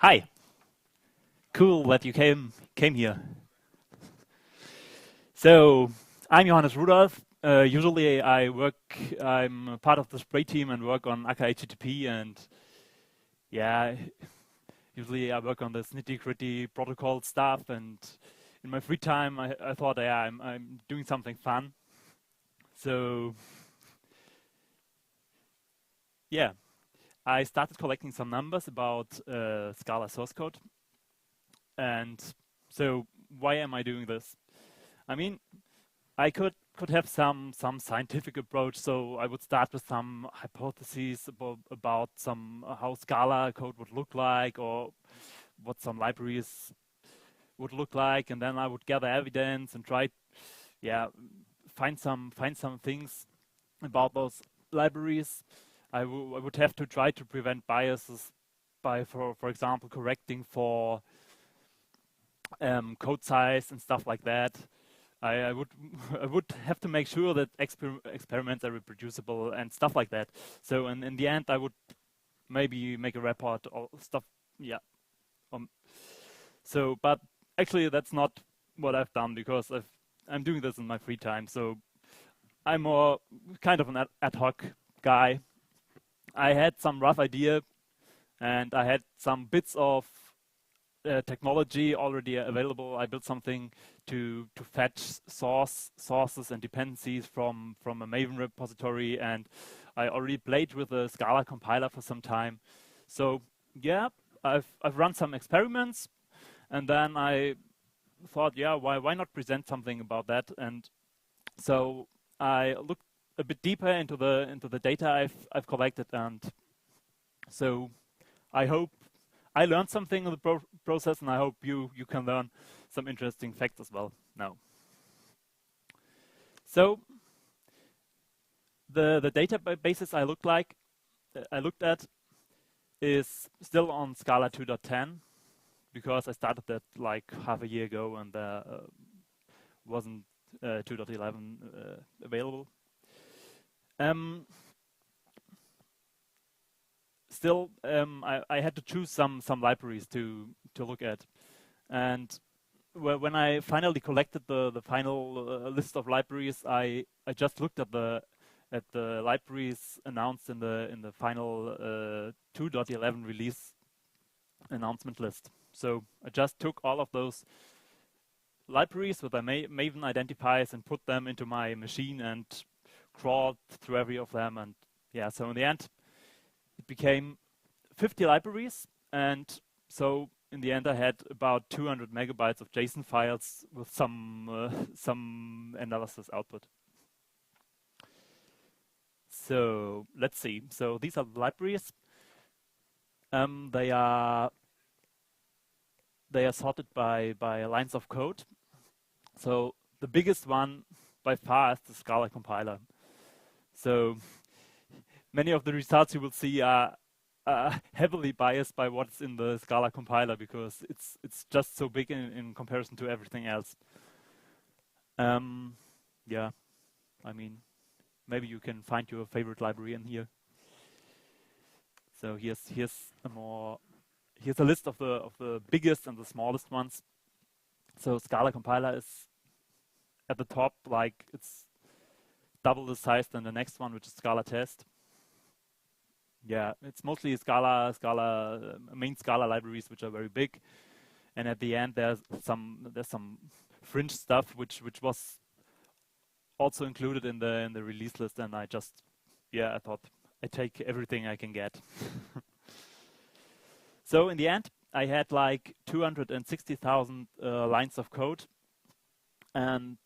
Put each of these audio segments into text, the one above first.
Hi. Cool that you came here. So I'm Johannes Rudolph. Usually I'm part of the spray team and work on Akka HTTP, and yeah, usually I work on this nitty-gritty protocol stuff, and in my free time I thought, yeah, I'm doing something fun. So yeah, I started collecting some numbers about Scala source code. And so why am I doing this? I mean, I could have some scientific approach. So I would start with some hypotheses about some how Scala code would look like, or what some libraries would look like, and then I would gather evidence and try, yeah, find some things about those libraries. I would have to try to prevent biases by, for example, correcting for code size and stuff like that. I would have to make sure that experiments are reproducible and stuff like that. So in the end, I would maybe make a report or stuff. Yeah. But actually, that's not what I've done, because I'm doing this in my free time. So I'm more kind of an ad hoc guy. I had some rough idea, and I had some bits of technology already available. I built something to fetch sources and dependencies from a Maven repository, and I already played with the Scala compiler for some time. So yeah, I've run some experiments, and then I thought, yeah, why not present something about that? And so I looked a bit deeper into the data I've collected, and so I hope I learned something in the process, and I hope you can learn some interesting facts as well now. So the databases I looked at is still on Scala 2.10, because I started that like half a year ago, and wasn't 2.11 available. Still, I had to choose some libraries to look at, and when I finally collected the final list of libraries, I just looked at the libraries announced in the final 2.11 release announcement list. So I just took all of those libraries with their Maven identifiers and put them into my machine and crawled through every of them, and yeah, so in the end it became 50 libraries, and so in the end I had about 200 megabytes of JSON files with some analysis output. So let's see. So these are the libraries. They are sorted by lines of code. So the biggest one by far is the Scala compiler. So many of the results you will see are heavily biased by what's in the Scala compiler, because it's just so big in comparison to everything else. Yeah, I mean, maybe you can find your favorite library in here. So here's a list of the biggest and the smallest ones. So Scala compiler is at the top, like it's double the size than the next one, which is Scala test. Yeah, it's mostly main Scala libraries, which are very big, and at the end there's some fringe stuff which was also included in the release list, and I thought I take everything I can get. So in the end, I had like 260,000 lines of code, and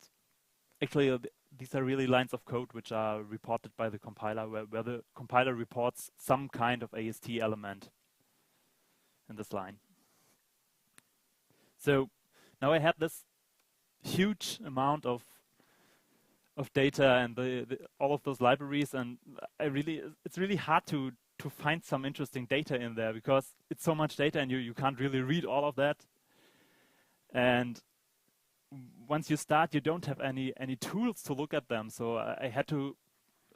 actually these are really lines of code which are reported by the compiler, where the compiler reports some kind of AST element in this line. So now I have this huge amount of data and all of those libraries, and it's really hard to find some interesting data in there, because it's so much data and you can't really read all of that. And once you start, you don't have any tools to look at them. So I had to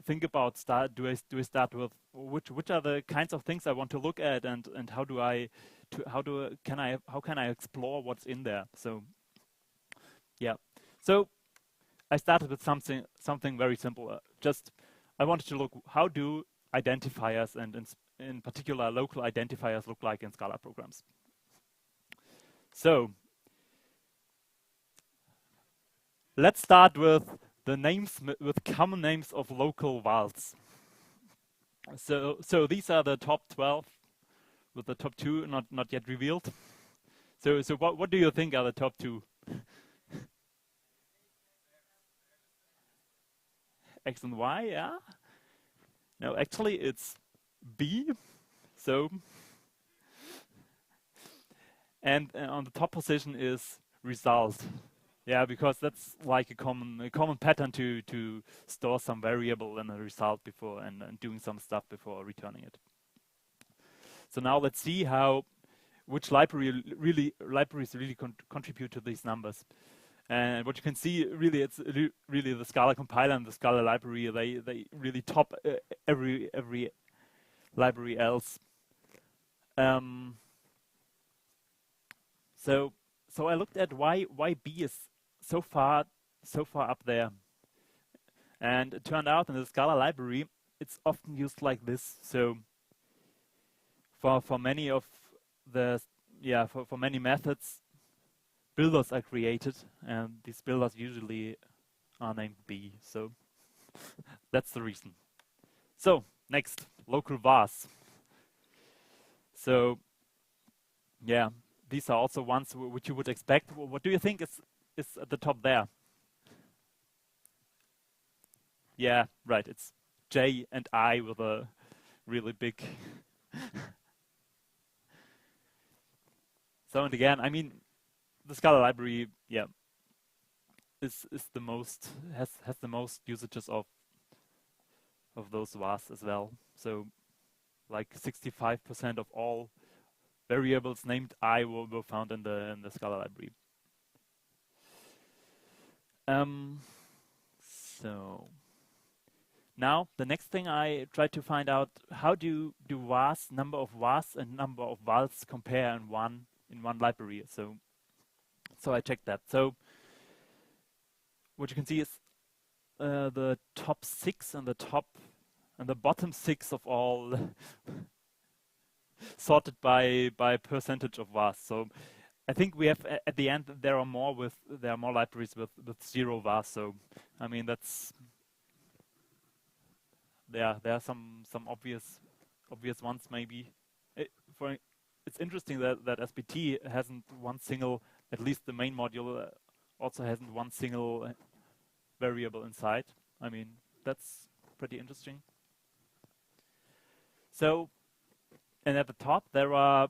think about do I start with which are the kinds of things I want to look at, and how do I how can I explore what's in there? So yeah, so I started with something very simple. I wanted to look, how do identifiers and in particular local identifiers look like in Scala programs? So let's start with the names, with common names of local vals. So these are the top 12, with the top 2 not yet revealed. So what do you think are the top 2? X and Y, yeah. No, actually it's B. So, and on the top position is result. Yeah, because that's like a common pattern to store some variable in a result before and doing some stuff before returning it. So now let's see which libraries really contribute to these numbers. And what you can see, really, it's really the Scala compiler and the Scala library. They really top every library else. So I looked at why B is so far up there, and it turned out in the Scala library it's often used like this. So for many of the for many methods, builders are created, and these builders usually are named B. So that's the reason. So next, local vars. So yeah, these are also ones which you would expect. What do you think is at the top there? Yeah, right. It's J and I with a really big. So, and again, I mean, the Scala library, yeah, is the most has the most usages of those vars as well. So, like 65% of all variables named I were found in the Scala library. So now the next thing I tried to find out, how do vars, number of vars and number of vals compare in one library? So I checked that. So what you can see is the top 6 and the bottom 6 of all sorted by percentage of vars. So I think we have at the end there are more libraries with 0 vars. So I mean there are some obvious ones maybe. It's interesting that SBT hasn't one single, at least the main module also hasn't one single variable inside. I mean, that's pretty interesting. So, and at the top there are,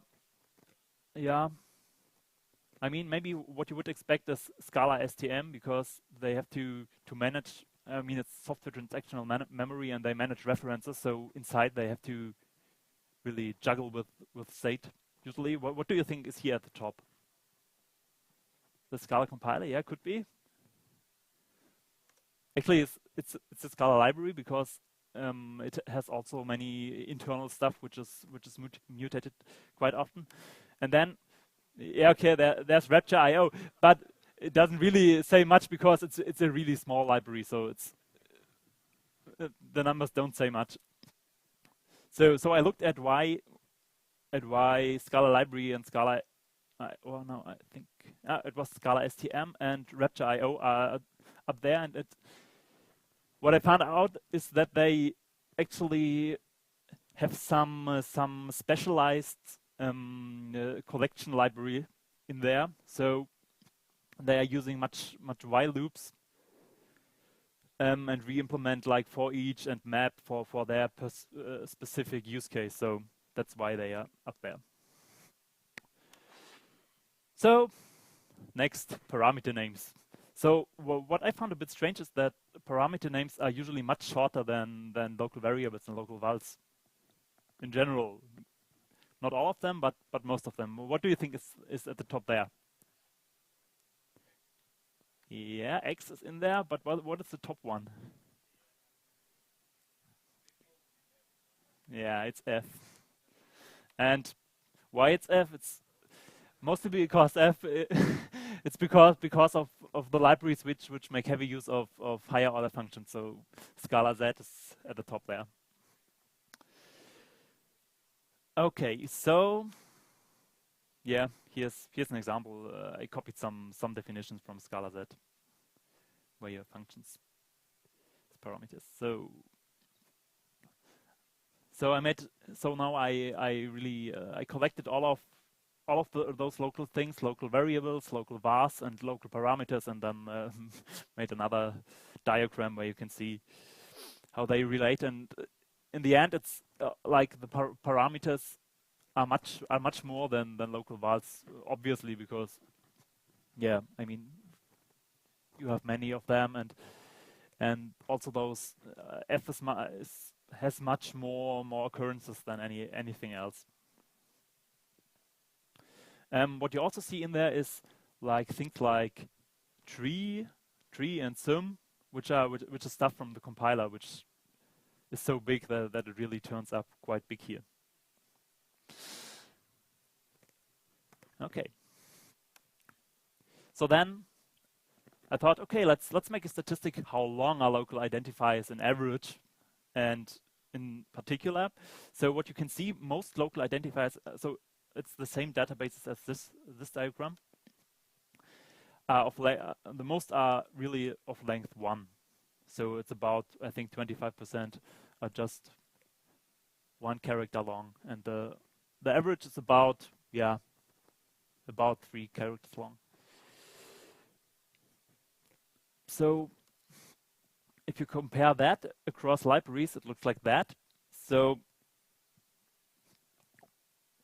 I mean, maybe what you would expect is Scala STM, because they have to manage, I mean, it's software transactional memory and they manage references, so inside they have to really juggle with state. Usually, what do you think is here at the top? The Scala compiler? Yeah, could be. Actually, it's a Scala library because it has also many internal stuff which is mutated quite often. And then, yeah, okay, there's Rapture.io, but it doesn't really say much because it's a really small library, so it's the numbers don't say much. So I looked at why Scala library and Scala, I think it was Scala STM and Rapture.io are up there, and what I found out is that they actually have some specialized collection library in there. So they are using much while loops and re-implement like for each and map for their specific use case. So that's why they are up there. So next, parameter names. So what I found a bit strange is that parameter names are usually much shorter than local variables and local vals in general. Not all of them, but most of them. What do you think is at the top there? Yeah, X is in there, but what is the top one? Yeah, it's F. And Why it's F? It's mostly because F. It's because of the libraries which make heavy use of higher order functions. So scalaz is at the top there. Okay, so yeah, here's an example. I copied some definitions from scalaz, where you have functions as parameters. So now I really I collected all of those local things, local variables, local vars, and local parameters, and then made another diagram where you can see how they relate. And in the end, it's like the parameters are much more than local vars, obviously, because yeah, I mean you have many of them, and also those F has much more occurrences than anything else. What you also see in there is like things like tree and sum, which is stuff from the compiler, which is so big that it really turns up quite big here. Okay. So then I thought, okay, let's make a statistic how long are local identifiers in average and in particular. So what you can see, most local identifiers, so it's the same databases as this diagram. The most are really of length 1. So it's about, I think 25% are just 1 character long, and the average is about 3 characters long. So if you compare that across libraries, it looks like that. So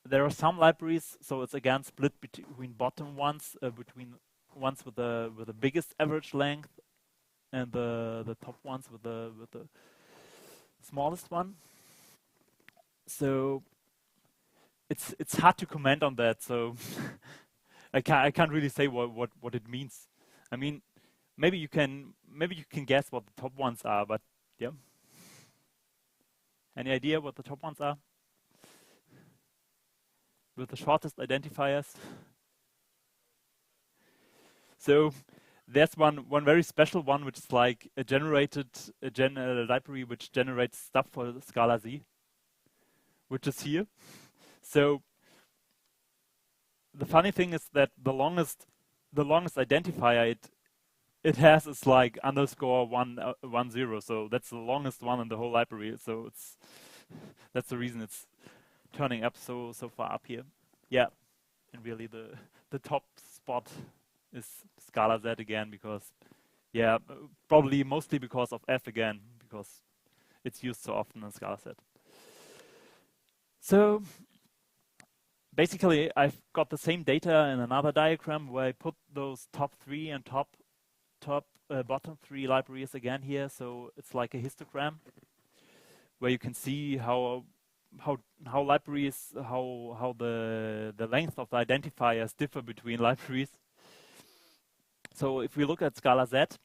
there are some libraries, so it's again split between bottom ones, between ones with the biggest average length, and the top ones with the smallest one. So it's hard to comment on that. So I can't really say what it means. I mean, maybe you can guess what the top ones are, but yeah. Any idea what the top ones are? With the shortest identifiers. So there's one very special one, which is like a library which generates stuff for scalaz, which is here. So the funny thing is that the longest identifier it has is like _110. So that's the longest one in the whole library. So that's the reason it's turning up so far up here. Yeah, and really the top spot is scalaz again, because yeah, probably mostly because of F again, because it's used so often in scalaz. So basically I've got the same data in another diagram where I put those top 3 and bottom 3 libraries again here. So it's like a histogram where you can see how libraries, how the length of the identifiers differ between libraries. So if we look at scalaz,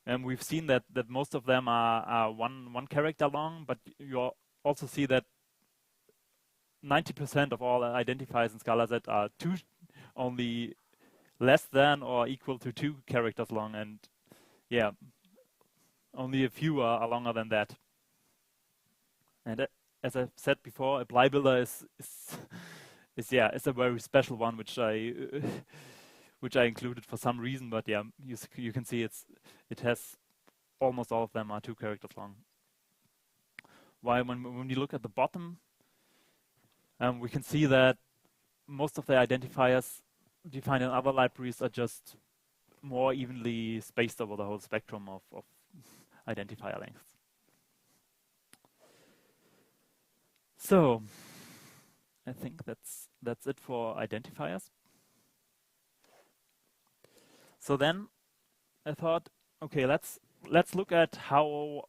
and we've seen that most of them are one character long, but you also see that 90% of all identifiers in scalaz are only less than or equal to 2 characters long, and yeah, only a few are longer than that. And as I said before, apply builder is a very special one, which I included for some reason. But yeah, you can see it has almost all of them are 2 characters long. While when you look at the bottom, we can see that most of the identifiers defined in other libraries are just more evenly spaced over the whole spectrum of identifier lengths. So I think that's it for identifiers. So then I thought, okay, let's look at how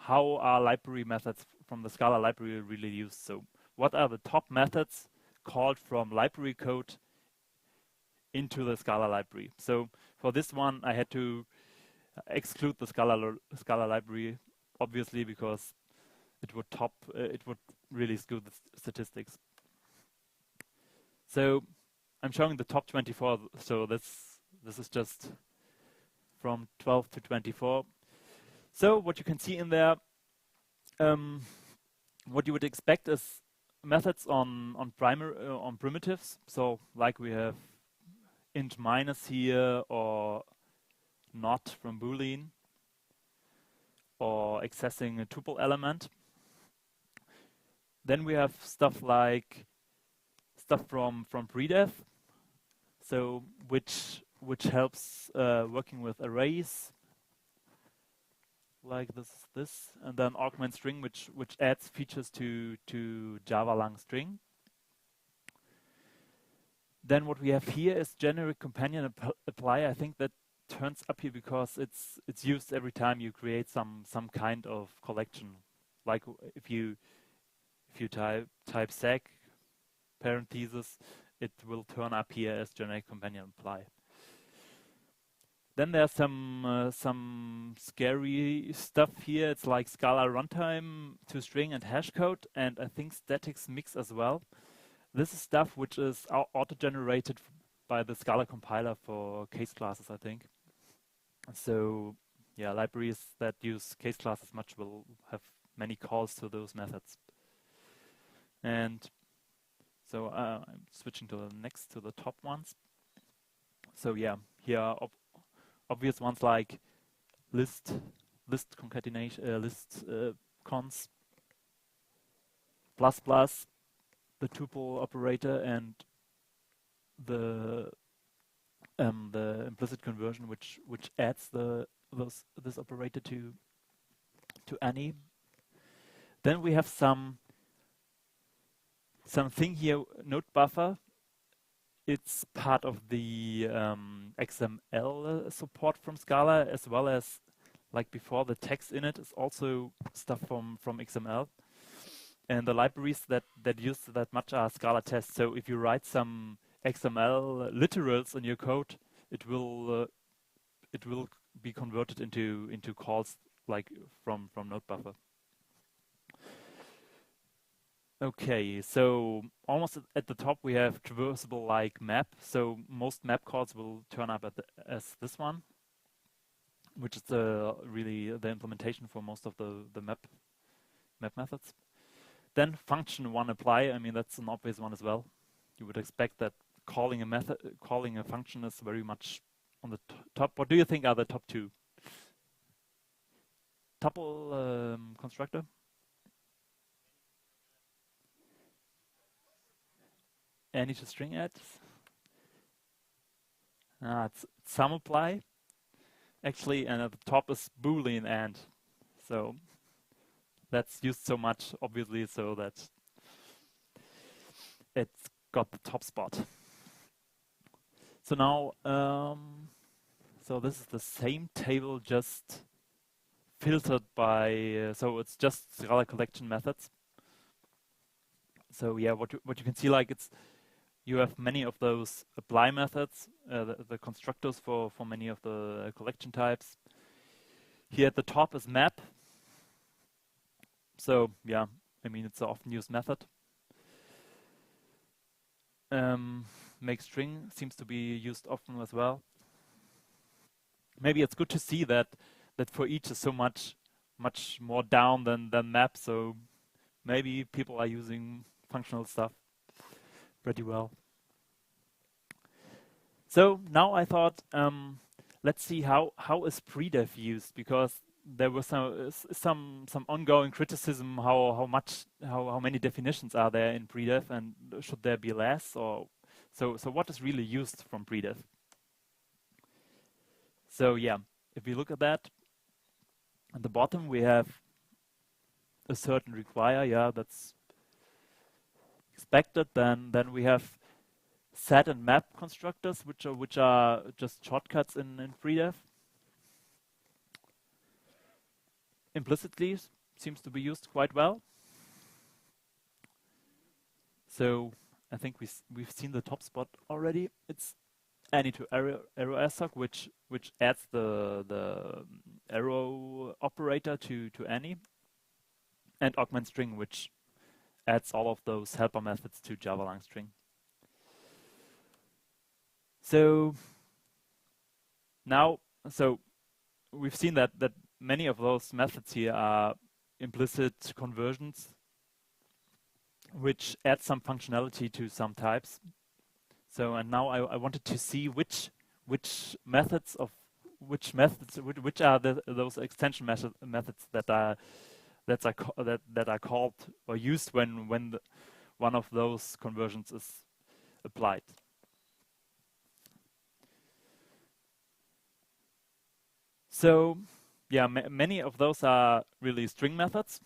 are library methods from the Scala library really used. So what are the top methods called from library code into the Scala library? So for this one, I had to exclude the Scala library, obviously, because it would really skew the statistics. So I'm showing the top 24. So this is just from 12 to 24. So what you can see in there, what you would expect is methods on primitives. So like we have int minus here, or not from Boolean, or accessing a tuple element. Then we have stuff like stuff from predef, so which helps working with arrays, like this, and then augment string, which adds features to Java lang string. Then what we have here is generic companion apply. I think that turns up here because it's used every time you create some kind of collection. Like if you type sec parentheses, it will turn up here as generic companion apply. Then there's some scary stuff here. It's like Scala runtime to string and hash code, and I think statics mix as well. This is stuff which is auto-generated by the Scala compiler for case classes, I think. So yeah, libraries that use case classes much will have many calls to those methods. And so I'm switching to the top ones. So yeah, here are obvious ones like list concatenation, list cons, plus plus, the tuple operator, and the implicit conversion, which adds this operator to any. Then we have something here, node buffer. It's part of the XML support from Scala, as well as, like before, the text in it is also stuff from XML. And the libraries that use that much are Scala tests. So if you write some XML literals in your code, it will be converted into calls like from node buffer. Okay, so almost at the top we have traversable like map. So most map calls will turn up as this one, which is really the implementation for most of the map methods. Then function one apply. I mean, that's an obvious one as well. You would expect that calling a function is very much on the top. What do you think are the top two? Tuple constructor. Any to string add. It's sum apply, actually, and at the top is Boolean and. So that's used so much, obviously, so that it's got the top spot. So now, so this is the same table, just filtered by, so it's just Scala collection methods. So yeah, what you can see, like you have many of those apply methods, the constructors for many of the collection types. Here at the top is map. So yeah, I mean, it's an often used method. Make string seems to be used often as well. Maybe it's good to see that for each is so much more down than map. So maybe people are using functional stuff pretty well. So now I thought, let's see how is predef used, because there was some ongoing criticism how many definitions are there in predef, and should there be less, or so what is really used from predef? So yeah, if we look at that, at the bottom we have a certain require, yeah, that's expected. Then we have set and map constructors, which are just shortcuts in predef. Implicitly seems to be used quite well. So I think we've seen the top spot already. It's any to arrow assoc, which adds the arrow operator to any, and augment string, which adds all of those helper methods to Java lang string. So now, so we've seen that many of those methods here are implicit conversions, which add some functionality to some types. So, and now I wanted to see which are those extension methods that are called or used when one of those conversions is applied. So, yeah, many of those are really string methods.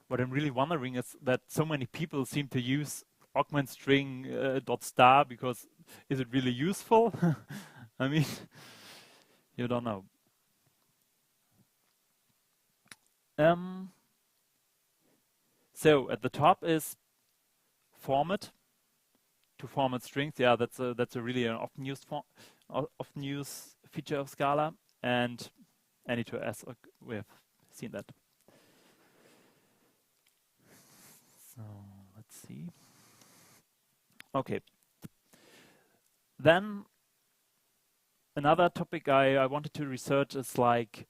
What I'm really wondering is that so many people seem to use augment string .star because is it really useful? I mean, you don't know. So at the top is format, to format strings. Yeah, that's a really an often used feature of Scala, and any to s. We have seen that. So let's see. Okay. Then another topic I wanted to research is like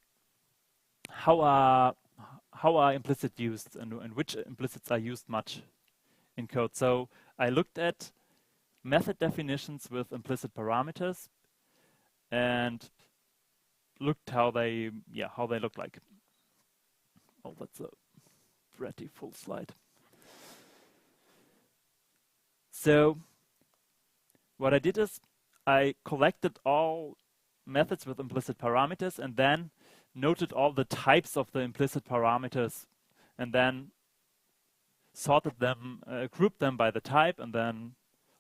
how are implicit used and which implicits are used much in code. So I looked at method definitions with implicit parameters and looked how they look like. Oh, that's a pretty full slide. So what I did is I collected all methods with implicit parameters and then noted all the types of the implicit parameters and then sorted them, grouped them by the type, and then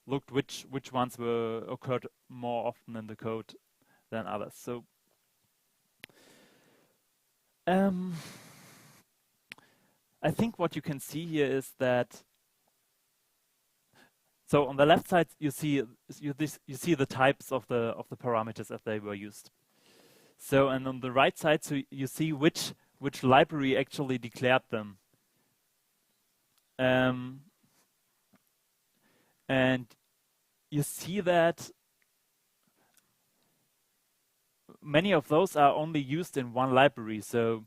looked which ones occurred more often in the code than others. So I think what you can see here is that, so on the left side you see the types of the parameters as they were used. So, and on the right side, so you see which library actually declared them. And you see that many of those are only used in one library. So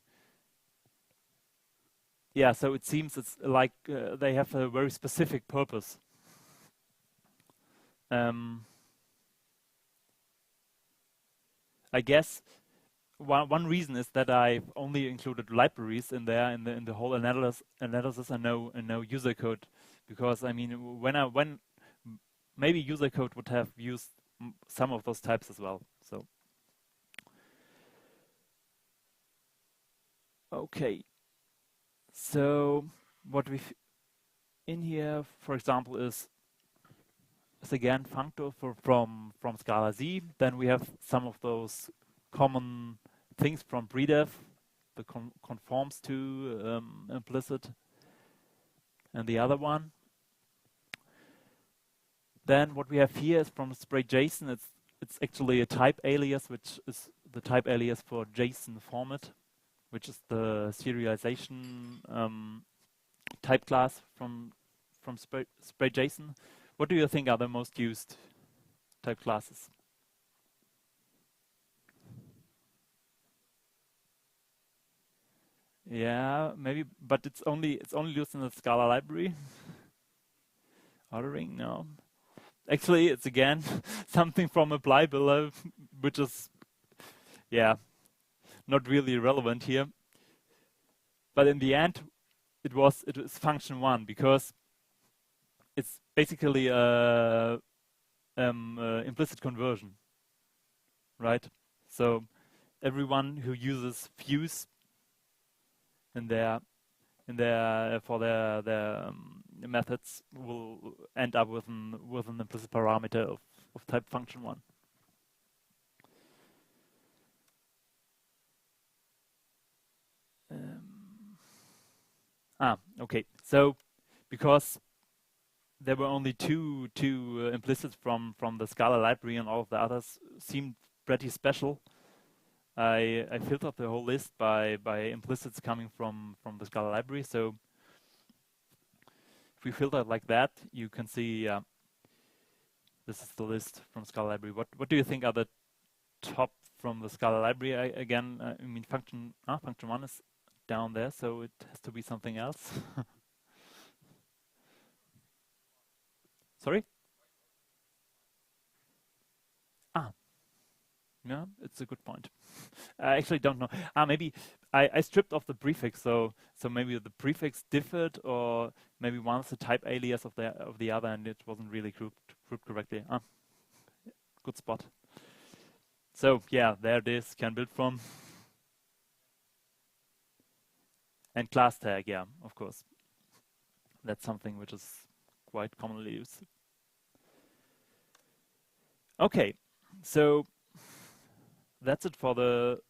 yeah, so it seems it's like they have a very specific purpose. I guess one reason is that I've only included libraries in there in the whole analysis and no user code, because I mean when maybe user code would have used some of those types as well. So okay, so what we've in here, for example, is again functor from scalaz. Then we have some of those common things from predef, the conforms to implicit, and the other one. Then what we have here is from spray JSON. It's actually a type alias, which is the type alias for JSON format, which is the serialization type class from spray JSON. What do you think are the most used type classes? Yeah, maybe, but it's only used in the Scala library. Ordering, no. Actually, it's again something from apply below, which is, yeah, not really relevant here. But in the end, it was function 1, because it's basically a implicit conversion, right? So everyone who uses views in their methods will end up with an implicit parameter of type function 1. Okay. So because there were only two implicits from the Scala library, and all of the others seemed pretty special, I filtered the whole list by implicits coming from the Scala library. So if we filter it like that, you can see This is the list from Scala library. What do you think are the top from the Scala library? Again, I mean function 1 is down there, so it has to be something else. Sorry? Yeah, it's a good point. I actually don't know. Maybe I stripped off the prefix, so maybe the prefix differed, or maybe one is the type alias of the other, and it wasn't really grouped correctly. Good spot. So yeah, there it is. Can build from. And class tag, yeah, of course. That's something which is quite commonly used. Okay, so that's it for the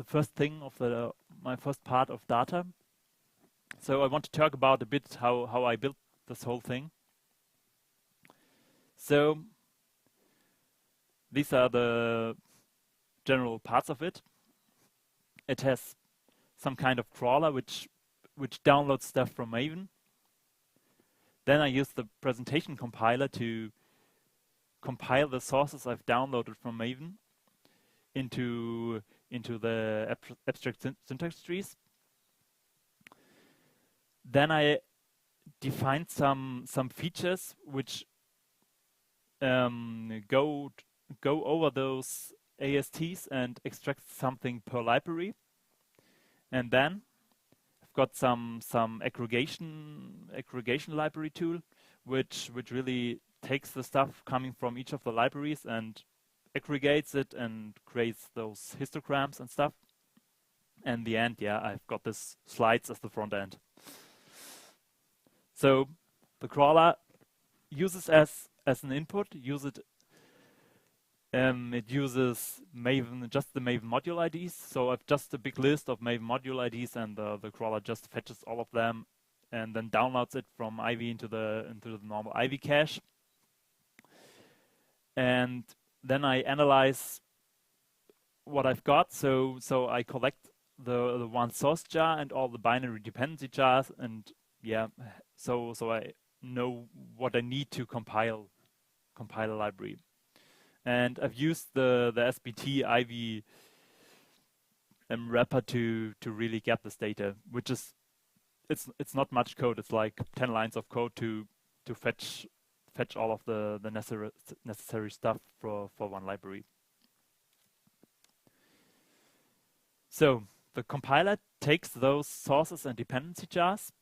first thing of my first part of data. So I want to talk about a bit how I built this whole thing. So these are the general parts of it. It has some kind of crawler which downloads stuff from Maven. Then I use the presentation compiler to compile the sources I've downloaded from Maven into the abstract syntax trees. Then I defined some features which go over those ASTs and extract something per library. And then I've got some aggregation library tool which really takes the stuff coming from each of the libraries and aggregates it and creates those histograms and stuff. And in the end, yeah, I've got this slides as the front end. So the crawler uses as an input, it uses Maven, just the Maven module IDs. So I've just a big list of Maven module IDs, and the crawler just fetches all of them and then downloads it from Ivy into the normal Ivy cache. And then I analyze what I've got. So I collect the one source jar and all the binary dependency jars, and yeah, so I know what I need to compile a library. And I've used the SBT Ivy wrapper to really get this data, which is it's not much code. It's like 10 lines of code to fetch all of the necessary stuff for one library. So the compiler takes those sources and dependency jars,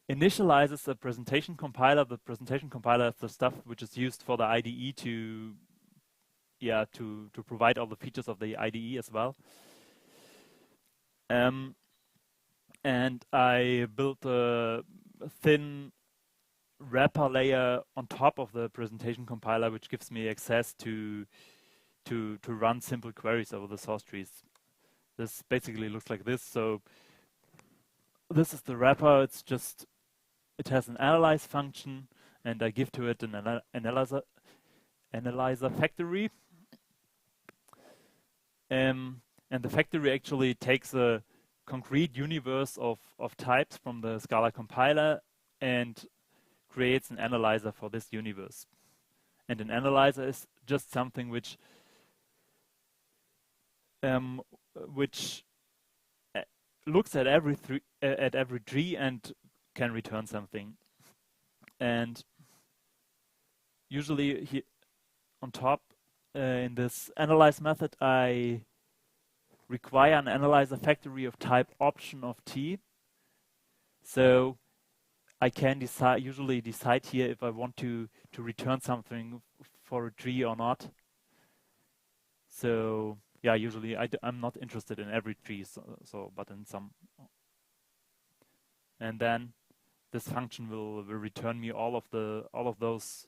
initializes the presentation compiler. The presentation compiler is the stuff which is used for the IDE to provide all the features of the IDE as well. And I built a thin wrapper layer on top of the presentation compiler, which gives me access to run simple queries over the source trees. This basically looks like this. So this is the wrapper. It has an analyze function, and I give to it an analyzer factory. And the factory actually takes a concrete universe of types from the Scala compiler and creates an analyzer for this universe. And an analyzer is just something which looks at every tree and can return something. And usually here on top in this analyze method, I require an analyzer factory of type option of t. So I can usually decide here if I want to return something for a tree or not. So yeah, usually I'm not interested in every tree, but in some. And then this function will return me all of those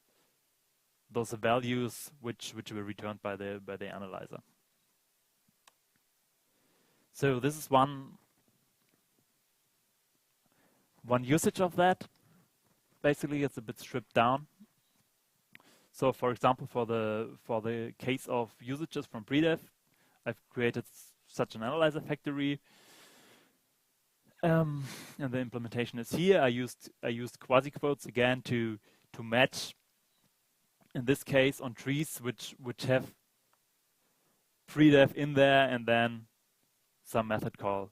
values which were returned by the analyzer. So this is one usage of that. Basically, it's a bit stripped down. So, for example, for the case of usages from predev, I've created such an analyzer factory, and the implementation is here. I used quasi quotes again to match in this case on trees which have predef in there and then some method call.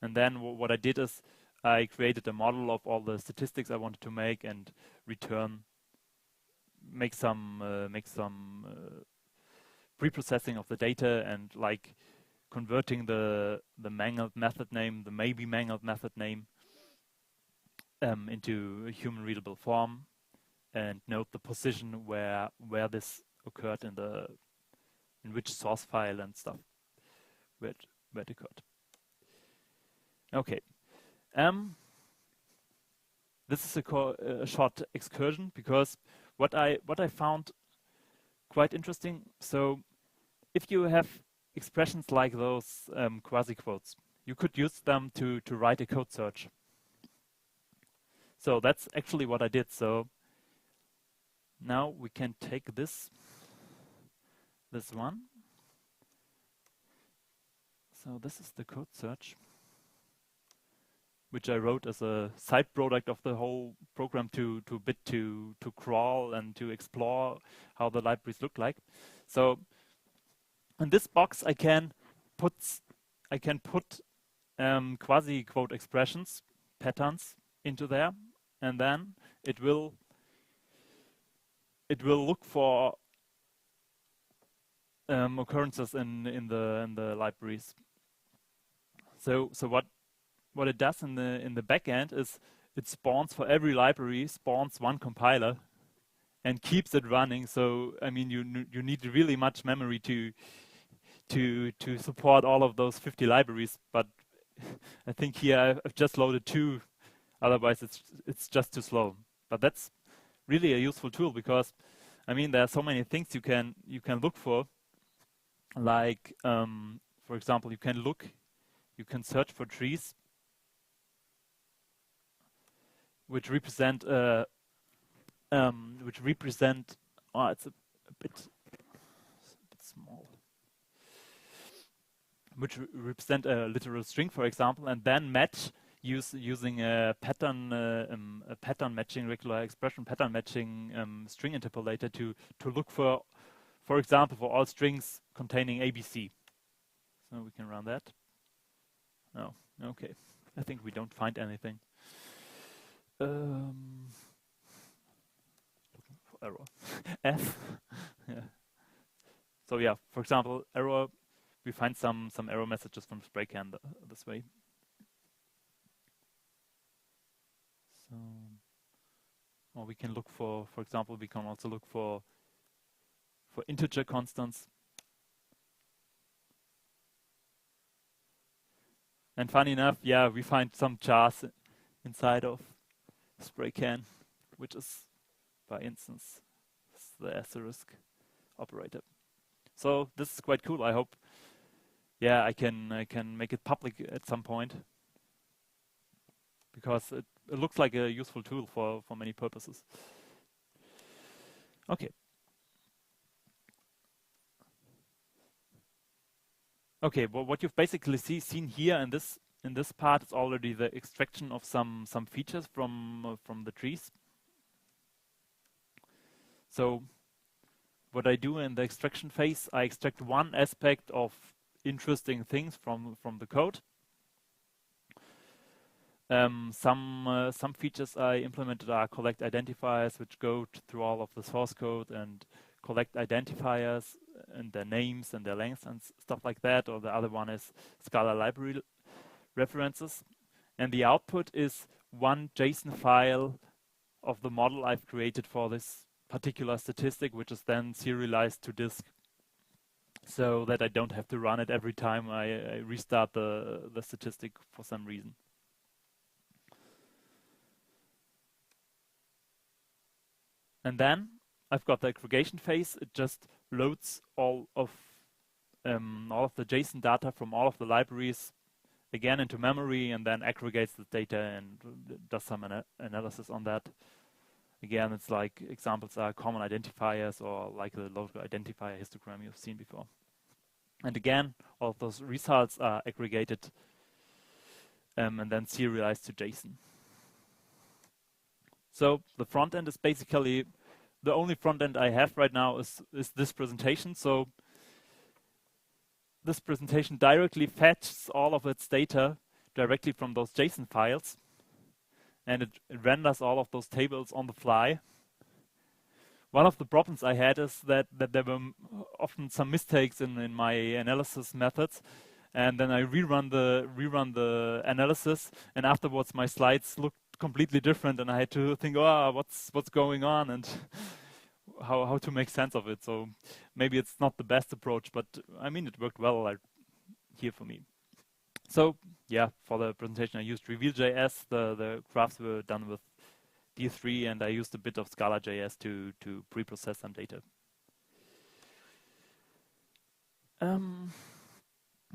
And then what I did is I created a model of all the statistics I wanted to make and make some pre-processing of the data and like converting the mangled method name, the maybe mangled method name into a human readable form, and note the position where this occurred in which source file and stuff where it occurred. Okay. This is a short excursion because what I found quite interesting. So if you have expressions like those quasi-quotes, you could use them to write a code search. So that's actually what I did. So now we can take this one. So this is the code search, which I wrote as a side product of the whole program to crawl and to explore how the libraries look like. So in this box I can put quasi-quote expressions, patterns into there, and then it will look for occurrences in the libraries. So what it does in the back end is it spawns for every library, spawns one compiler and keeps it running. So I mean you need really much memory to support all of those 50 libraries, but I think here I've just loaded 2, otherwise it's just too slow. But that's really a useful tool because I mean there are so many things you can look for, like for example you can search for trees which represent oh, it's a bit small, which represent a literal string, for example, and then match using a pattern matching, regular expression pattern matching string interpolator to look for example, for all strings containing ABC. So we can run that. Oh, okay. I think we don't find anything. Looking for error. F. Yeah. So yeah, for example, error. We find some error messages from SprayCan this way. So, or we can look for example, we can also look for integer constants. And funny enough, yeah, we find some chars inside of SprayCan, which is, by instance, the asterisk operator. So this is quite cool. I hope, yeah, I can make it public at some point, because it looks like a useful tool for many purposes. Okay. Okay, well, what you've basically seen here in this part is already the extraction of some features from the trees. So what I do in the extraction phase, I extract one aspect of interesting things from the code. Some features I implemented are collect identifiers, which go through all of the source code and collect identifiers and their names and their lengths and stuff like that. Or the other one is SCALA-LIBRARY references. And the output is one JSON file of the model I've created for this particular statistic, which is then serialized to disk, so that I don't have to run it every time I restart the statistic for some reason. And then I've got the aggregation phase. It just loads all of the JSON data from all of the libraries again into memory, and then aggregates the data and does some analysis on that. Again, it's like examples are common identifiers or like the local identifier histogram you've seen before. And again, all of those results are aggregated and then serialized to JSON. So the front end is basically the only front end I have right now is this presentation. So this presentation directly fetches all of its data directly from those JSON files, and it renders all of those tables on the fly. One of the problems I had is that there were often some mistakes in my analysis methods, and then I rerun the analysis, and afterwards my slides looked completely different, and I had to think, oh, what's going on, and how to make sense of it. So maybe it's not the best approach, but I mean it worked well here for me. So yeah, for the presentation I used reveal.js. The graphs were done with D3, and I used a bit of Scala.js to pre-process some data.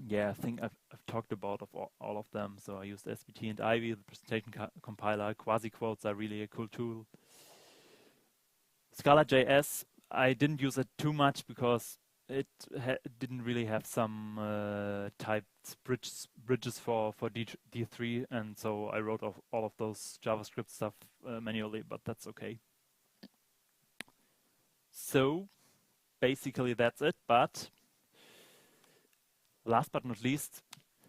Yeah, I think I've talked about all of them. So I used SBT and Ivy, the presentation compiler. Quasi-quotes are really a cool tool. Scala.js, I didn't use it too much because it didn't really have some typed bridges for D3, and so I wrote all of those JavaScript stuff manually, but that's okay. So basically that's it, but last but not least,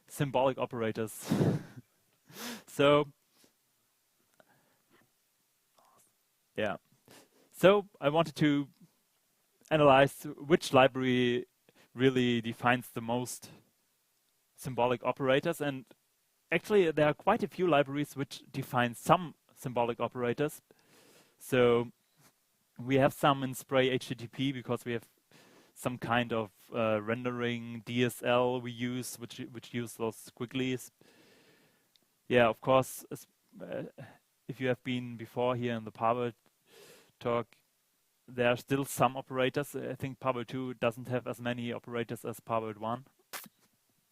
symbolic operators. So yeah, so I wanted to analyze which library really defines the most symbolic operators, and actually there are quite a few libraries which define some symbolic operators. So we have some in Spray HTTP because we have some kind of rendering DSL we use, which use those squigglies. Yeah, of course, if you have been before here in the Parallel talk, there are still some operators. I think Parallel 2 doesn't have as many operators as Parallel 1,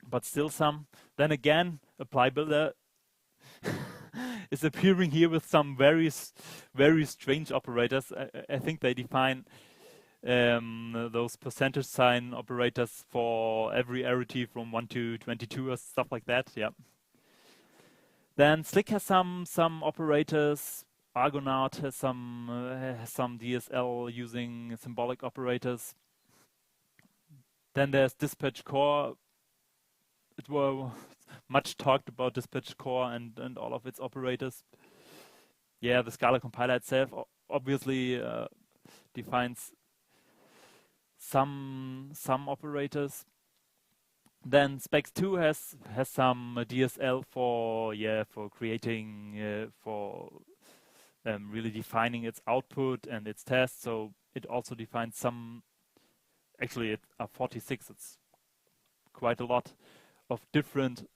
but still some. Then again, Apply Builder is appearing here with some very strange operators. I think they define those percentage sign operators for every arity from 1 to 22 or stuff like that. Yeah. Then Slick has some operators. Argonaut has some DSL using symbolic operators. Then there's Dispatch Core. It was much talked about Dispatch Core and all of its operators. Yeah, the Scala compiler itself obviously defines some operators. Then Specs 2 has some DSL for creating really defining its output and its tests. So it also defines some. Actually, it are 46. It's quite a lot of different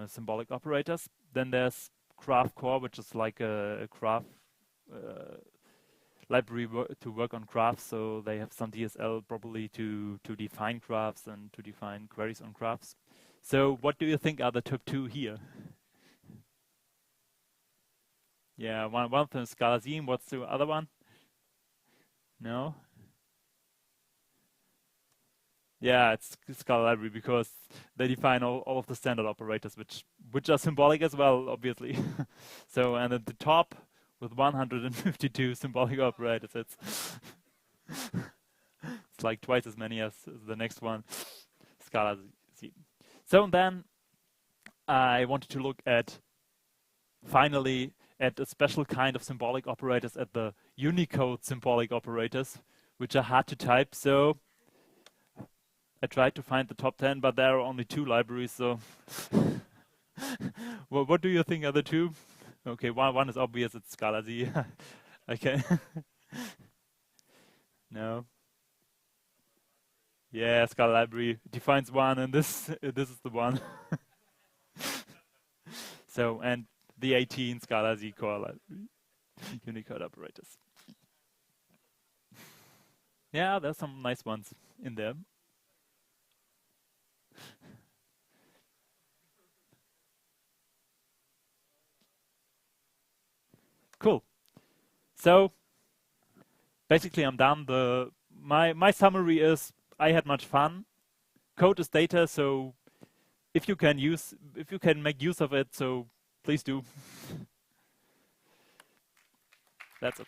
symbolic operators. Then there's Graph Core, which is like a graph library to work on graphs. So they have some DSL probably to define graphs and to define queries on graphs. So what do you think are the top two here? Yeah, one of them is scalaz. What's the other one? No? Yeah, it's Scala-LIBRARY because they define all of the standard operators, which are symbolic as well, obviously. So, and at the top with 152 symbolic operators, it's like twice as many as the next one, scalaz. So then I wanted to look at finally at a special kind of symbolic operators, at the Unicode symbolic operators, which are hard to type. So I tried to find the top 10, but there are only 2 libraries. So well, what do you think are the 2? Okay, one is obvious. It's scalaz. Okay. No. Yeah, Scala-LIBRARY defines one, and this is the one. So, and the 18 scalaz core library, Unicode operators. Yeah, there's some nice ones in there. Cool. So basically I'm done. My summary is I had much fun. Code is data, so if you can make use of it, so please do. That's it.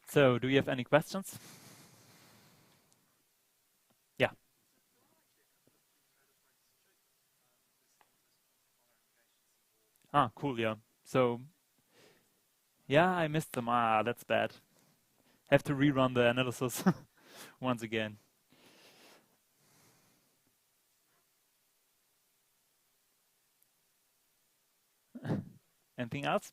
So, do you have any questions? Yeah. Ah, cool, yeah. So, yeah, I missed them. Ah, that's bad. Have to rerun the analysis once again. Anything else?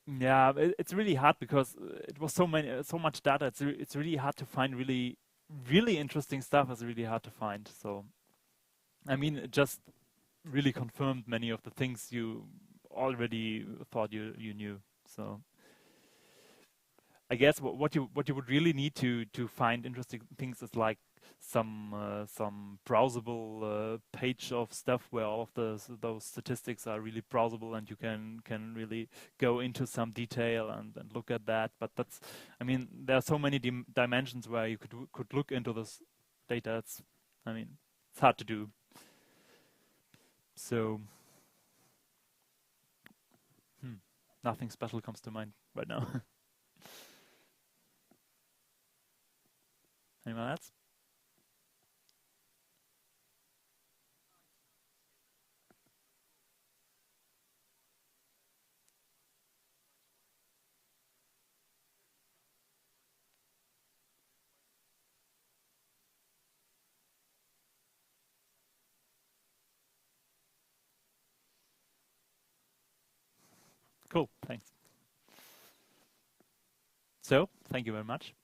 Yeah, it's really hard because it was so much data. It's really hard to find really interesting stuff. Is really hard to find. So, I mean, it just really confirmed many of the things you already thought you knew. So, I guess what you would really need to find interesting things is like some browsable page of stuff where all of those statistics are really browsable and you can really go into some detail and look at that. But that's, I mean, there are so many dimensions where you could look into this data. I mean, it's hard to do. So, nothing special comes to mind right now. Anyone else? Cool, thanks. So, thank you very much.